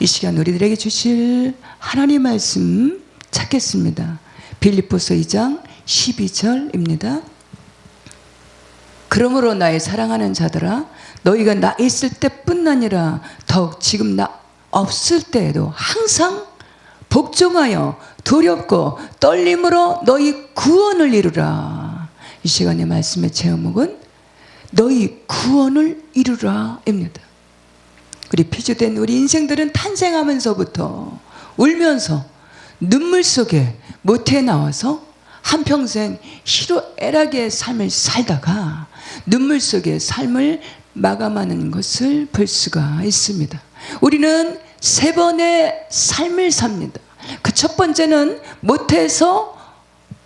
이 시간 우리들에게 주실 하나님 말씀 찾겠습니다. 빌립보서 2장 12절입니다. 그러므로 나의 사랑하는 자들아, 너희가 나 있을 때뿐 아니라 더욱 지금 나 없을 때에도 항상 복종하여 두렵고 떨림으로 너희 구원을 이루라. 이 시간의 말씀의 제목은 너희 구원을 이루라입니다. 우리 피조된 우리 인생들은 탄생하면서부터 울면서 눈물 속에 모태에 나와서 한평생 희로애락의 삶을 살다가 눈물 속에 삶을 마감하는 것을 볼 수가 있습니다. 우리는 세 번의 삶을 삽니다. 그 첫 번째는 모태에서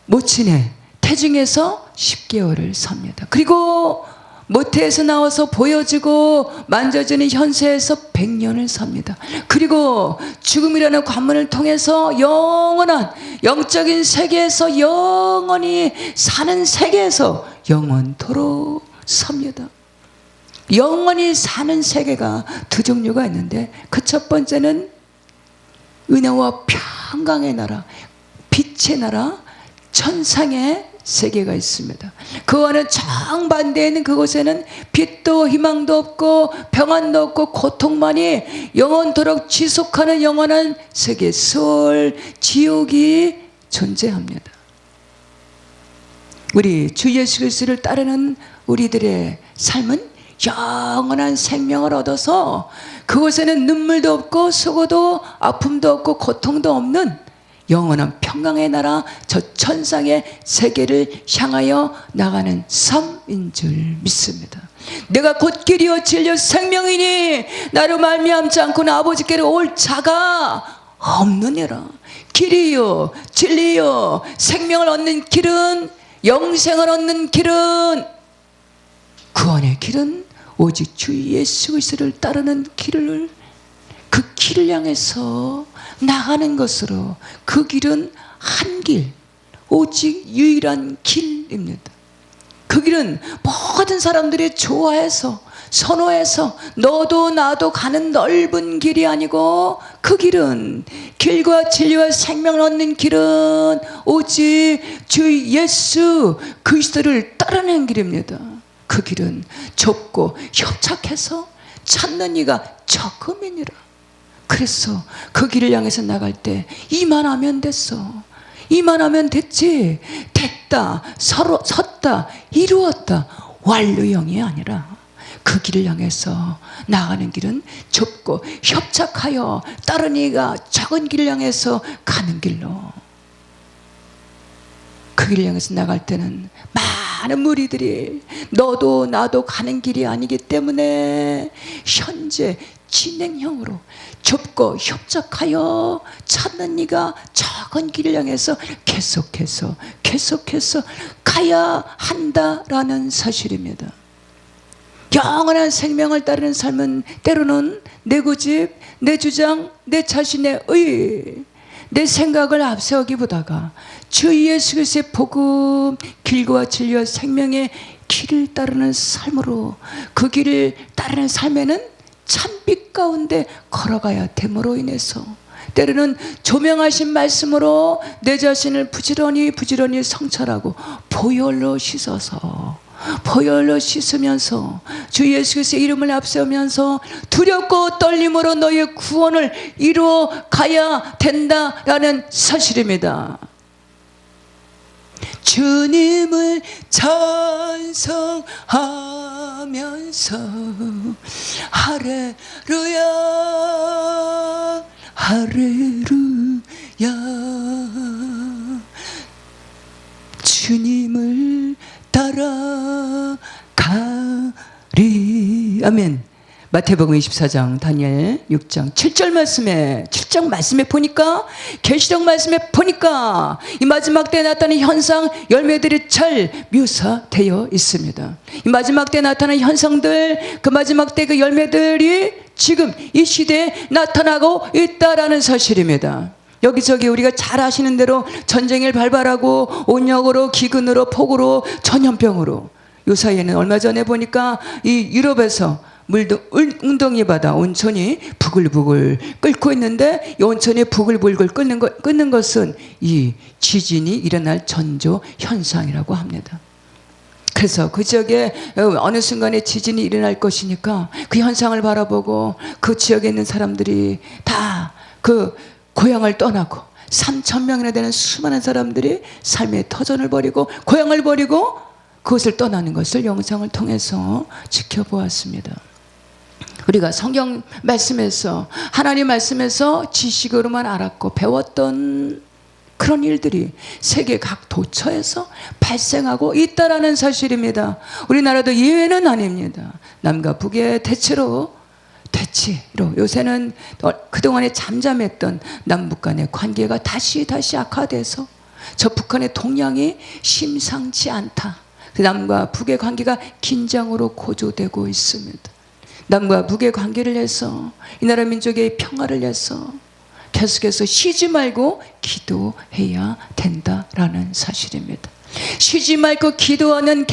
모친의 태중에서 10개월을 삽니다. 그리고 모태에서 나와서 보여지고 만져지는 현세에서 100년을 삽니다. 그리고 죽음이라는 관문을 통해서 영원한 영적인 세계에서 영원히 사는 세계에서 영원토록 삽니다. 영원히 사는 세계가 두 종류가 있는데 그 첫 번째는 은혜와 평강의 나라, 빛의 나라, 천상의 세계가 있습니다. 그와는 정반대에 있는 그곳에는 빛도 희망도 없고 평안도 없고 고통만이 영원토록 지속하는 영원한 세계, 수월 지옥이 존재합니다. 우리 주 예수 그리스도를 따르는 우리들의 삶은 영원한 생명을 얻어서 그곳에는 눈물도 없고 수고도 아픔도 없고 고통도 없는 영원한 평강의 나라, 저 천상의 세계를 향하여 나가는 삶인 줄 믿습니다. 내가 곧 길이요 진리요 생명이니 나로 말미암지 않고는 아버지께로 올 자가 없느니라. 길이요 진리요 생명을 얻는 길은, 영생을 얻는 길은, 구원의 길은 오직 주 예수 그리스도를 따르는 길을, 그 길을 향해서 나가는 것으로, 그 길은 한 길, 오직 유일한 길입니다. 그 길은 모든 사람들이 좋아해서 선호해서 너도 나도 가는 넓은 길이 아니고, 그 길은, 길과 진리와 생명을 얻는 길은 오직 주 예수 그리스도를 따르는 길입니다. 그 길은 좁고 협착해서 찾는 이가 적음이니라. 그래서 그 길을 향해서 나갈 때 이만하면 됐어, 이만하면 됐지, 됐다, 서로 섰다, 이루었다, 완료형이 아니라 그 길을 향해서 나가는 길은 좁고 협착하여 다른 이가 적은 길을 향해서 가는 길로, 그 길을 향해서 나갈 때는 많은 무리들이 너도 나도 가는 길이 아니기 때문에 현재 진행형으로 좁고 협착하여 찾는 이가 작은 길을 향해서 계속해서 가야 한다라는 사실입니다. 영원한 생명을 따르는 삶은 때로는 내 고집, 내 주장, 내 자신의 의, 내 생각을 앞세우기보다가 주 예수 그리스도의 복음, 길과 진리와 생명의 길을 따르는 삶으로, 그 길을 따르는 삶에는 찬빛 가운데 걸어가야 됨으로 인해서 때로는 조명하신 말씀으로 내 자신을 부지런히 성찰하고 보혈로 씻어서, 보혈로 씻으면서 주 예수 그리스도의 이름을 앞세우면서 두렵고 떨림으로 너의 구원을 이루어 가야 된다라는 사실입니다. 주님을 찬송하면서 할렐루야 할렐루야, 주님을 따라가리. 아멘. 마태복음 24장, 다니엘 6장 7절 말씀에 보니까, 계시록 말씀에 보니까 이 마지막 때에 나타나는 현상, 열매들이 잘 묘사되어 있습니다. 이 마지막 때에 나타나는 현상들, 그 마지막 때 그 열매들이 지금 이 시대에 나타나고 있다라는 사실입니다. 여기저기 우리가 잘 아시는 대로 전쟁을 발발하고 온역으로, 기근으로, 폭우로, 전염병으로, 요 사이에는 얼마 전에 보니까 이 유럽에서 웅덩이 바다 온천이 부글부글 끓고 있는데 이 온천이 부글부글 끓는 것은 이 지진이 일어날 전조 현상이라고 합니다. 그래서 그 지역에 어느 순간에 지진이 일어날 것이니까 그 현상을 바라보고 그 지역에 있는 사람들이 다 그 고향을 떠나고 3,000명이나 되는 수많은 사람들이 삶의 터전을 버리고 고향을 버리고 그것을 떠나는 것을 영상을 통해서 지켜보았습니다. 우리가 성경 말씀에서 하나님 말씀에서 지식으로만 알았고 배웠던 그런 일들이 세계 각 도처에서 발생하고 있다라는 사실입니다. 우리나라도 예외는 아닙니다. 남과 북의 대치로 요새는 그동안에 잠잠했던 남북 간의 관계가 다시 악화돼서 저 북한의 동향이 심상치 않다. 남과 북의 관계가 긴장으로 고조되고 있습니다. 남과 북의 관계를 해서 이 나라 민족의 평화를 위해서 계속해서 쉬지 말고 기도해야 된다라는 사실입니다. 쉬지 말고 기도하는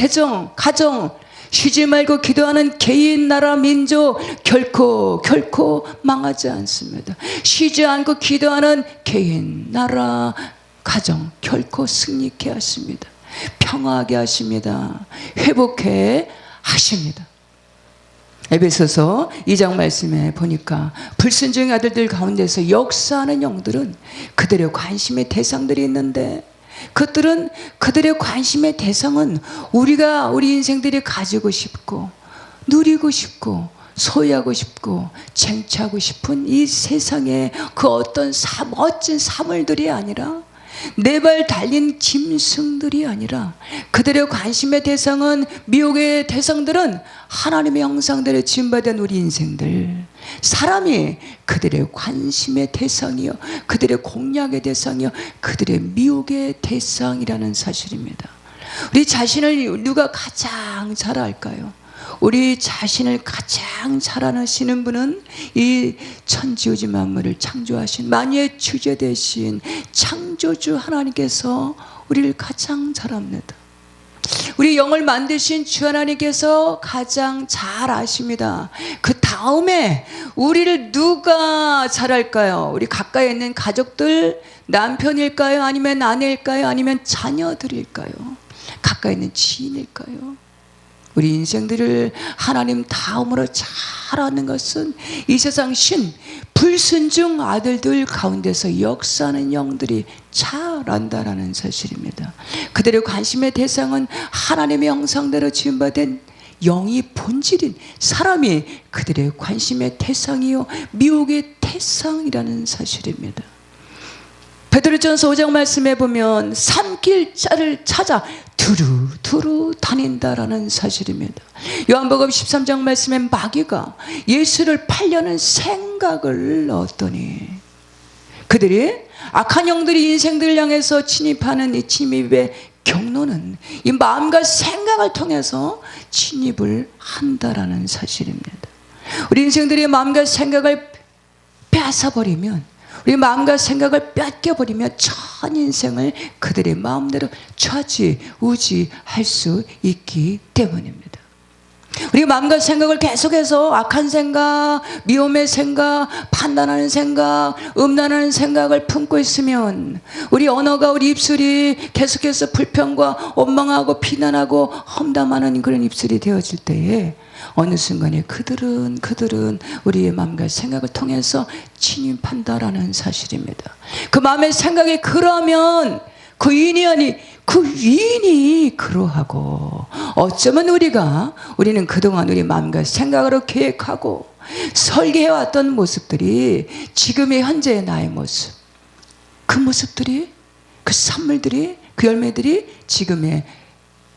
가정, 쉬지 말고 기도하는 개인, 나라, 민족 결코 망하지 않습니다. 쉬지 않고 기도하는 개인, 나라, 가정 결코 승리케 하십니다. 평화하게 하십니다. 회복해 하십니다. 에베소서 2장 말씀에 보니까 불순종의 아들들 가운데서 역사하는 영들은 그들의 관심의 대상들이 있는데 그들의 관심의 대상은 우리 인생들이 가지고 싶고 누리고 싶고 소유하고 싶고 쟁취하고 싶은 이 세상의 그 어떤 멋진 사물들이 아니라 네 발 달린 짐승들이 아니라 그들의 관심의 대상은 미혹의 대상들은 하나님의 형상대로 지음받은 우리 인생들 사람이 그들의 관심의 대상이요 그들의 공략의 대상이요 그들의 미혹의 대상이라는 사실입니다. 우리 자신을 누가 가장 잘 알까요? 우리 자신을 가장 잘 아시는 분은 이 천지우주 만물을 창조하신 만유의 주제 되신 창조주 하나님께서 우리를 가장 잘 압니다. 우리 영을 만드신 주 하나님께서 가장 잘 아십니다. 그 다음에 우리를 누가 잘 알까요? 우리 가까이 있는 가족들, 남편일까요? 아니면 아내일까요? 아니면 자녀들일까요? 가까이 있는 지인일까요? 우리 인생들을 하나님 다음으로 잘 아는 것은 이 세상 불순종 아들들 가운데서 역사하는 영들이 잘 안다라는 사실입니다. 그들의 관심의 대상은 하나님의 형상대로 지음받은 영이 본질인 사람이 그들의 관심의 대상이요 미혹의 대상이라는 사실입니다. 베드로전서 5장 말씀에 보면 산길자를 찾아 두루두루 다닌다라는 사실입니다. 요한복음 13장 말씀에 마귀가 예수를 팔려는 생각을 넣었더니 그들이 악한 영들이 인생들을 향해서 침입하는 이 침입의 경로는 이 마음과 생각을 통해서 침입을 한다라는 사실입니다. 우리 인생들의 마음과 생각을 빼앗아버리면 우리 마음과 생각을 뺏겨버리며 전 인생을 그들의 마음대로 좌지우지할 수 있기 때문입니다. 우리 마음과 생각을 계속해서 악한 생각, 미움의 생각, 판단하는 생각, 음란하는 생각을 품고 있으면 우리 언어가 우리 입술이 계속해서 불평과 원망하고 비난하고 험담하는 그런 입술이 되어질 때에 어느 순간에 그들은 우리의 마음과 생각을 통해서 침입한다라는 사실입니다. 그 마음의 생각이 그러면 그 위인이 그러하고 어쩌면 우리는 그동안 우리 마음과 생각으로 계획하고 설계해왔던 모습들이 지금의 현재의 나의 모습 그 모습들이 그 산물들이 그 열매들이 지금의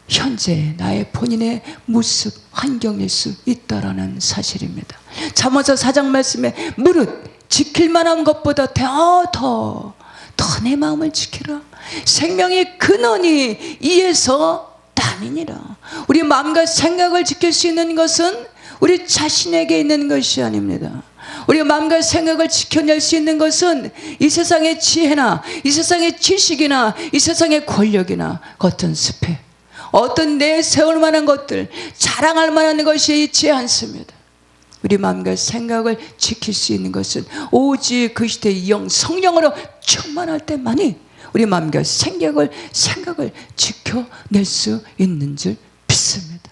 현재 나의 본인의 모습 환경일 수 있다라는 사실입니다. 잠언서 4장 말씀에 무릇 지킬 만한 것보다 더 내 마음을 지키라. 생명의 근원이 이에서 땀이니라. 우리 마음과 생각을 지킬 수 있는 것은 우리 자신에게 있는 것이 아닙니다. 우리 마음과 생각을 지켜낼 수 있는 것은 이 세상의 지혜나 이 세상의 지식이나 이 세상의 권력이나 겉은 습해 어떤 내세울 만한 것들 자랑할 만한 것이 있지 않습니다. 우리 마음과 생각을 지킬 수 있는 것은 오직 그 시대의 성령으로 충만할 때만이 우리 마음과 생각을 지켜낼 수 있는 줄 믿습니다.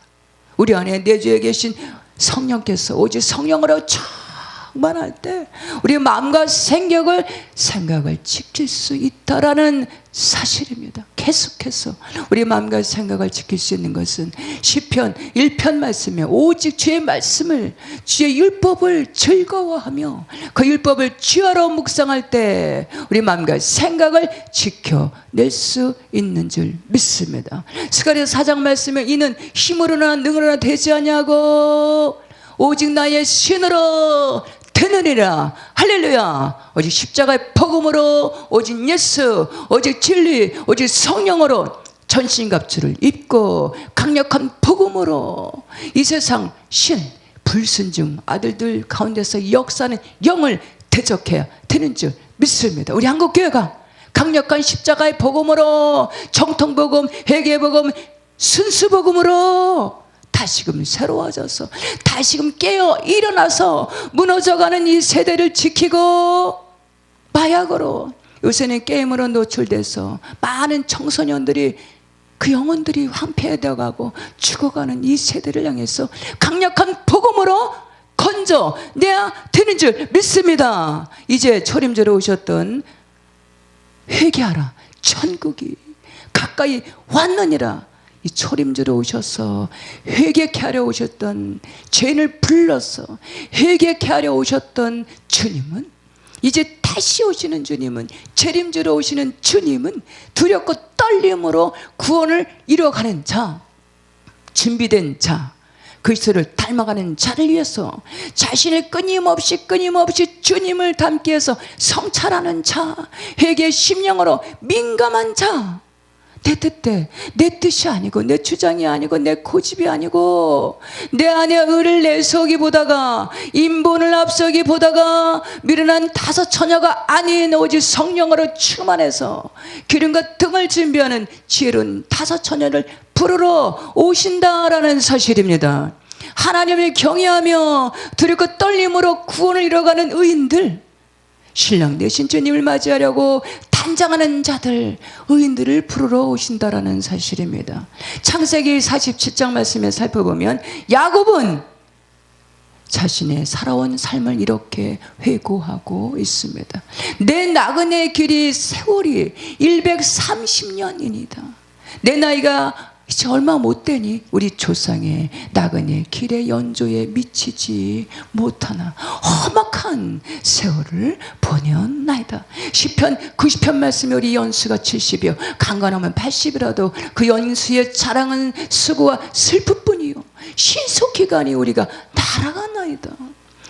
우리 안에 내주에 계신 성령께서 오직 성령으로 충만할 때 우리 마음과 생각을 지킬 수 있다라는 사실입니다. 계속해서 우리 마음과 생각을 지킬 수 있는 것은 시편 1편 말씀에 오직 주의 말씀을, 주의 율법을 즐거워하며 그 율법을 주야로 묵상할 때 우리 마음과 생각을 지켜낼 수 있는 줄 믿습니다. 스가랴서 4장 말씀에 이는 힘으로나 능으로나 되지 아니하고 오직 나의 신으로 되느니라. 할렐루야. 오직 십자가의 복음으로, 오직 예수, 오직 진리, 오직 성령으로 전신갑주를 입고 강력한 복음으로 이 세상 신 불순종 아들들 가운데서 역사는 영을 대적해야 되는 줄 믿습니다. 우리 한국교회가 강력한 십자가의 복음으로, 정통복음, 회개복음, 순수복음으로 다시금 새로워져서 다시금 깨어 일어나서 무너져가는 이 세대를 지키고, 마약으로 요새는 게임으로 노출돼서 많은 청소년들이 그 영혼들이 황폐되어 가고 죽어가는 이 세대를 향해서 강력한 복음으로 건져내야 되는 줄 믿습니다. 이제 초림제로 오셨던 회개하라, 천국이 가까이 왔느니라. 이 초림주로 오셔서 회개케 하려 오셨던, 죄인을 불러서 회개케 하려 오셨던 주님은, 이제 다시 오시는 주님은, 재림주로 오시는 주님은 두렵고 떨림으로 구원을 이뤄가는 자, 준비된 자, 그리스도를 닮아가는 자를 위해서 자신을 끊임없이 주님을 닮기 위해서 성찰하는 자, 회개의 심령으로 민감한 자, 내 뜻대, 내 뜻이 아니고 내 주장이 아니고 내 고집이 아니고 내 안에 의를 내세우기 보다가, 인본을 앞서기 보다가 미련한 다섯 처녀가 아닌 오직 성령으로 충만해서 기름과 등을 준비하는 지혜로운 다섯 처녀를 부르러 오신다라는 사실입니다. 하나님을 경외하며 두렵고 떨림으로 구원을 이뤄가는 의인들, 신랑 되신 주님을 맞이하려고 단장하는 자들, 의인들을 부르러 오신다라는 사실입니다. 창세기 47장 말씀에 살펴보면 야곱은 자신의 살아온 삶을 이렇게 회고하고 있습니다. 내 나그네 길이 세월이 130년이니다. 내 나이가 이제 얼마 못 되니 우리 조상의 나그네 길의 연조에 미치지 못하나 험악한 세월을 보내었나이다. 시편 90편 말씀에 우리 연수가 70이요 강건하면 80이라도 그 연수의 자랑은 수고와 슬픔뿐이요 신속히가니 우리가 날아가나이다.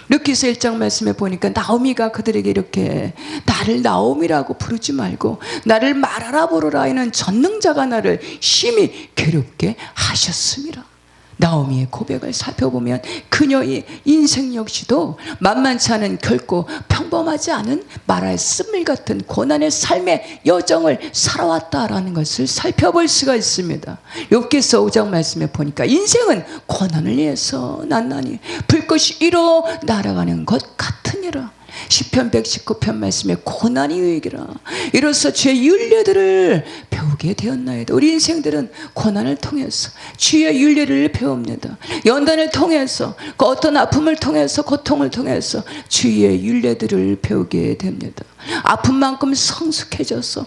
르키서 1장 말씀에 보니까 나오미가 그들에게 이렇게, 나를 나오미라고 부르지 말고 나를 마라라 부르라 하는 전능자가 나를 심히 괴롭게 하셨습니다. 나오미의 고백을 살펴보면 그녀의 인생 역시도 만만치 않은, 결코 평범하지 않은 마라의 쓴물 같은 고난의 삶의 여정을 살아왔다라는 것을 살펴볼 수가 있습니다. 욥기서 5장 말씀에 보니까 인생은 고난을 위해서 난나니 불꽃이 이로 날아가는 것 같으니라. 시편 119편 말씀에 고난이 유익이라. 이로써 주의 율례들을 배우게 되었나이다. 우리 인생들은 고난을 통해서 주의 율례를 배웁니다. 연단을 통해서, 그 어떤 아픔을 통해서, 고통을 통해서 주의 율례들을 배우게 됩니다. 아픈 만큼 성숙해져서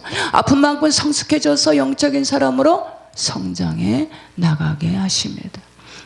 영적인 사람으로 성장해 나가게 하십니다.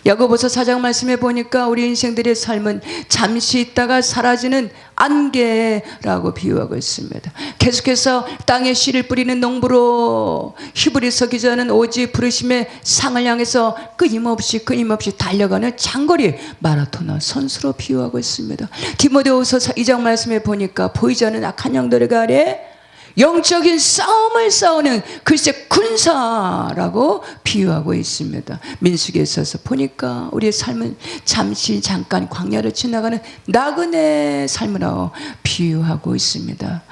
야고보서 4장 말씀에 보니까 우리 인생들의 삶은 잠시 있다가 사라지는 안개라고 비유하고 있습니다. 계속해서 땅에 씨를 뿌리는 농부로 히브리서 기자는 오직 부르심의 상을 향해서 끊임없이 달려가는 장거리 마라토너 선수로 비유하고 있습니다. 디모데후서 2장 말씀에 보니까 보이지 않는 악한 영들의 아래 영적인 싸움을 싸우는 글쎄 군사라고 비유하고 있습니다. 민수기에 있어서 보니까 우리의 삶은 잠깐 광야를 지나가는 나그네 삶이라고 비유하고 있습니다.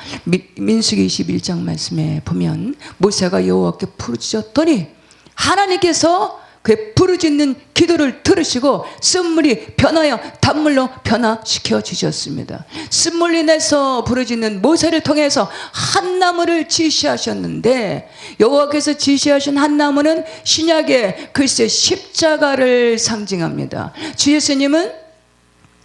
민수기 21장 말씀에 보면 모세가 여호와께 부르짖었더니 하나님께서 그의 부르짖는 기도를 들으시고 쓴물이 변하여 단물로 변화시켜 주셨습니다. 쓴물이 내서 부르짖는 모세를 통해서 한 나무를 지시하셨는데, 여호와께서 지시하신 한 나무는 신약의 글쎄 십자가를 상징합니다. 주 예수님은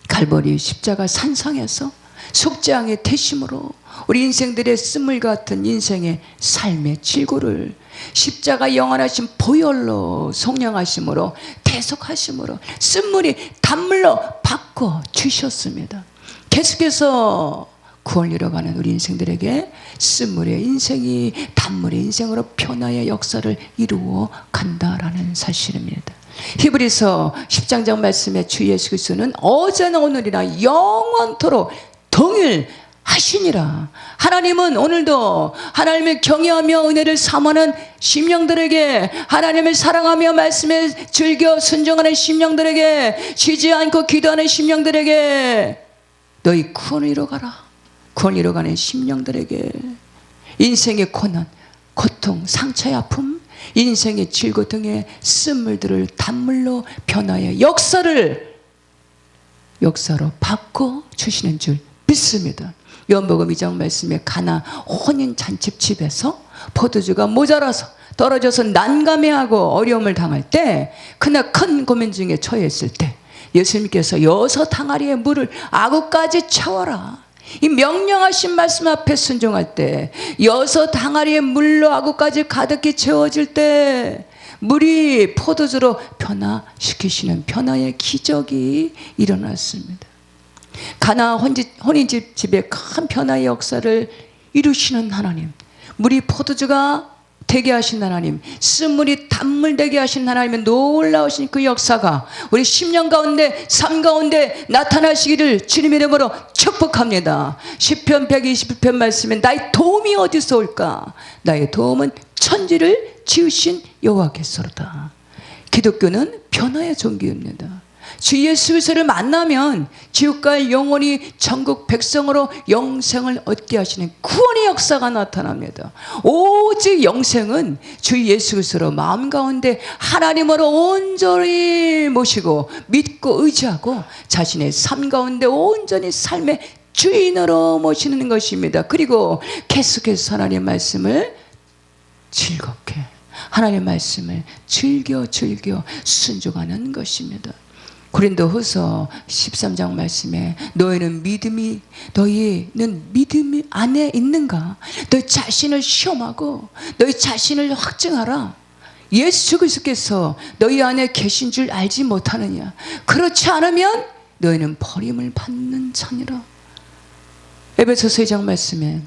갈보리 십자가 산상에서 속죄양의 태심으로 우리 인생들의 쓴물 같은 인생의 삶의 질고를 십자가 영원하신 보혈로 속량하심으로 대속하심으로 쓴물이 단물로 바꿔 주셨습니다. 계속해서 구원을 이뤄가는 우리 인생들에게 쓴물의 인생이 단물의 인생으로 변화의 역사를 이루어 간다라는 사실입니다. 히브리서 10장 말씀에 주 예수 그리스도는 어제나 오늘이나 영원토록 동일하시니라. 하나님은 오늘도 하나님을 경외하며 은혜를 사모하는 심령들에게, 하나님을 사랑하며 말씀에 즐겨 순종하는 심령들에게, 쉬지 않고 기도하는 심령들에게 너희 구원을 이뤄가라. 구원을 이뤄가는 심령들에게 인생의 고난, 고통, 상처의 아픔, 인생의 질고 등의 쓴물들을 단물로 변화의 역사로 바꿔 주시는 줄 믿습니다. 요한복음 2장 말씀에 가나 혼인 잔치집에서 포도주가 모자라서 떨어져서 난감해하고 어려움을 당할 때, 그날 큰 고민 중에 처했을 때 예수님께서 6 항아리의 물을 아구까지 채워라, 이 명령하신 말씀 앞에 순종할 때 6 항아리의 물로 아구까지 가득히 채워질 때 물이 포도주로 변화시키시는 변화의 기적이 일어났습니다. 가나 혼인집의 큰 변화의 역사를 이루시는 하나님, 물이 포도주가 되게 하신 하나님, 쓴물이 단물 되게 하신 하나님의 놀라우신 그 역사가 우리 10년 가운데 삶 가운데 나타나시기를 주님의 이름으로 축복합니다. 시편 121편 말씀에 나의 도움이 어디서 올까? 나의 도움은 천지를 지으신 여호와께서로다. 기독교는 변화의 종교입니다. 주 예수 그리스도를 만나면 지옥갈 영원히 전국 백성으로 영생을 얻게 하시는 구원의 역사가 나타납니다. 오직 영생은 주 예수 그리스도로 마음 가운데 하나님으로 온전히 모시고 믿고 의지하고 자신의 삶 가운데 온전히 삶의 주인으로 모시는 것입니다. 그리고 계속해서 하나님의 말씀을 즐겁게, 하나님의 말씀을 즐겨 순종하는 것입니다. 고린도후서 13장 말씀에 너희는 믿음이 안에 있는가? 너희 자신을 시험하고 너희 자신을 확증하라. 예수 그리스도께서 너희 안에 계신 줄 알지 못하느냐? 그렇지 않으면 너희는 버림을 받는 자니라. 에베소서 2장 말씀에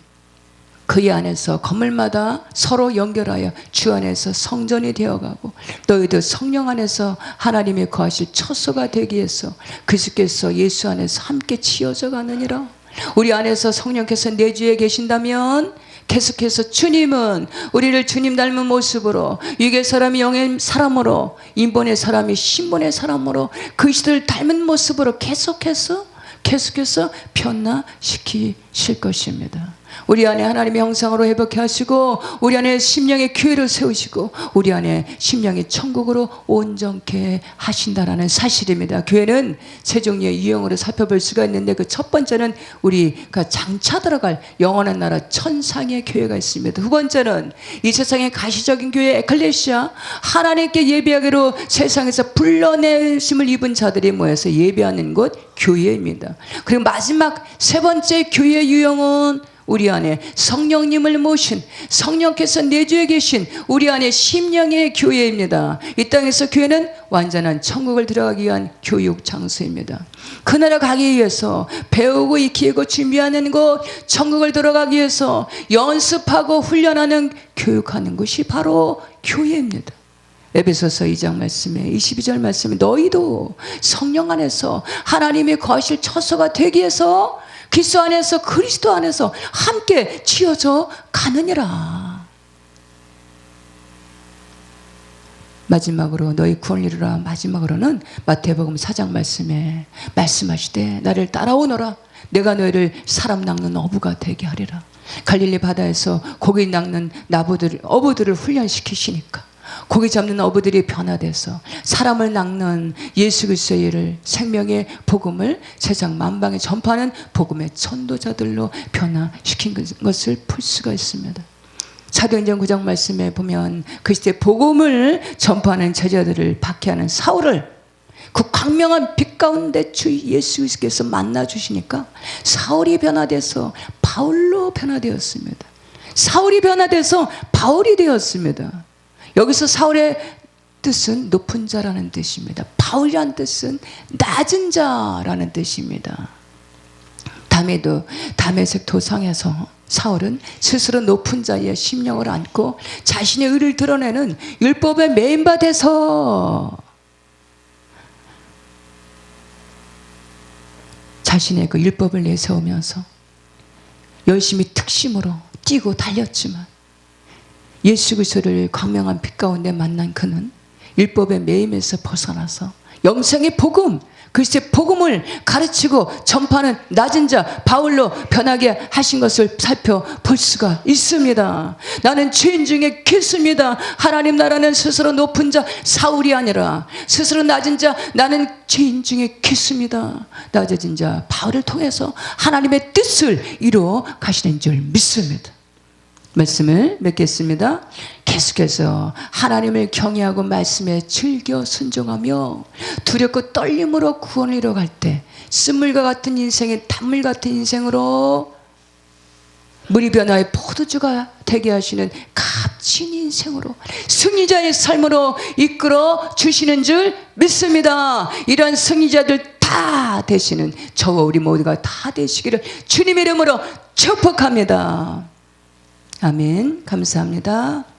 그의 안에서 건물마다 서로 연결하여 주 안에서 성전이 되어가고 너희도 성령 안에서 하나님의 거하실 처소가 되기 위해서 그리스도께서 예수 안에서 함께 지어져 가느니라. 우리 안에서 성령께서 내주에 계신다면 계속해서 주님은 우리를 주님 닮은 모습으로, 육의 사람이 영의 사람으로, 인본의 사람이 신본의 사람으로 그리스도를 닮은 모습으로 계속해서 변화시키실 것입니다. 우리 안에 하나님의 형상으로 회복해 하시고 우리 안에 심령의 교회를 세우시고 우리 안에 심령의 천국으로 온전케 하신다라는 사실입니다. 교회는 세 종류의 유형으로 살펴볼 수가 있는데 그 첫 번째는 우리가 장차 들어갈 영원한 나라 천상의 교회가 있습니다. 두 번째는 이 세상의 가시적인 교회 에클레시아, 하나님께 예배하기로 세상에서 불러내심을 입은 자들이 모여서 예배하는 곳 교회입니다. 그리고 마지막 세 번째 교회의 유형은 우리 안에 성령님을 모신, 성령께서 내주에 계신 우리 안에 심령의 교회입니다. 이 땅에서 교회는 완전한 천국을 들어가기 위한 교육 장소입니다. 그 나라 가기 위해서 배우고 익히고 준비하는 곳, 천국을 들어가기 위해서 연습하고 훈련하는, 교육하는 곳이 바로 교회입니다. 에베소서 2장 말씀에 22절 말씀에 너희도 성령 안에서 하나님의 거하실 처소가 되기 위해서 그리스도 안에서, 그리스도 안에서 함께 지어져 가느니라. 마지막으로 너희 구원을 이루라. 마지막으로는 마태복음 4장 말씀에 말씀하시되 나를 따라오너라. 내가 너희를 사람 낚는 어부가 되게 하리라. 갈릴리 바다에서 고기 낚는 어부들을 훈련시키시니까 고기 잡는 어부들이 변화돼서 사람을 낚는 예수 그리스도의 일을, 생명의 복음을 세상 만방에 전파하는 복음의 전도자들로 변화시킨 것을 볼 수가 있습니다. 사도행전 9장 말씀에 보면 그리스도의 복음을 전파하는 제자들을 박해하는 사울을 그 광명한 빛 가운데 주 예수 그리스도께서 만나 주시니까 사울이 변화돼서 바울로 변화되었습니다. 사울이 변화돼서 바울이 되었습니다. 여기서 사울의 뜻은 높은 자라는 뜻입니다. 바울이란 뜻은 낮은 자라는 뜻입니다. 다메섹 도상에서 사울은 스스로 높은 자의 심령을 안고 자신의 의를 드러내는 율법에 매인받아서 자신의 그 율법을 내세우면서 열심히 특심으로 뛰고 달렸지만 예수 그리스도를 광명한 빛 가운데 만난 그는 율법의 매임에서 벗어나서 영생의 복음, 그리스도의 복음을 가르치고 전파하는 낮은 자 바울로 변하게 하신 것을 살펴볼 수가 있습니다. 나는 죄인 중에 괴수입니다. 하나님 나라는 스스로 높은 자 사울이 아니라 스스로 낮은 자 나는 죄인 중에 괴수입니다. 낮아진 자 바울을 통해서 하나님의 뜻을 이루어 가시는 줄 믿습니다. 말씀을 맺겠습니다. 계속해서 하나님을 경외하고 말씀에 즐겨 순종하며 두렵고 떨림으로 구원을 이뤄갈 때 쓴물과 같은 인생의 단물 같은 인생으로 물이 변화의 포도주가 되게 하시는 값진 인생으로 승리자의 삶으로 이끌어 주시는 줄 믿습니다. 이러한 승리자들 다 되시는 저와 우리 모두가 다 되시기를 주님의 이름으로 축복합니다. 아멘. 감사합니다.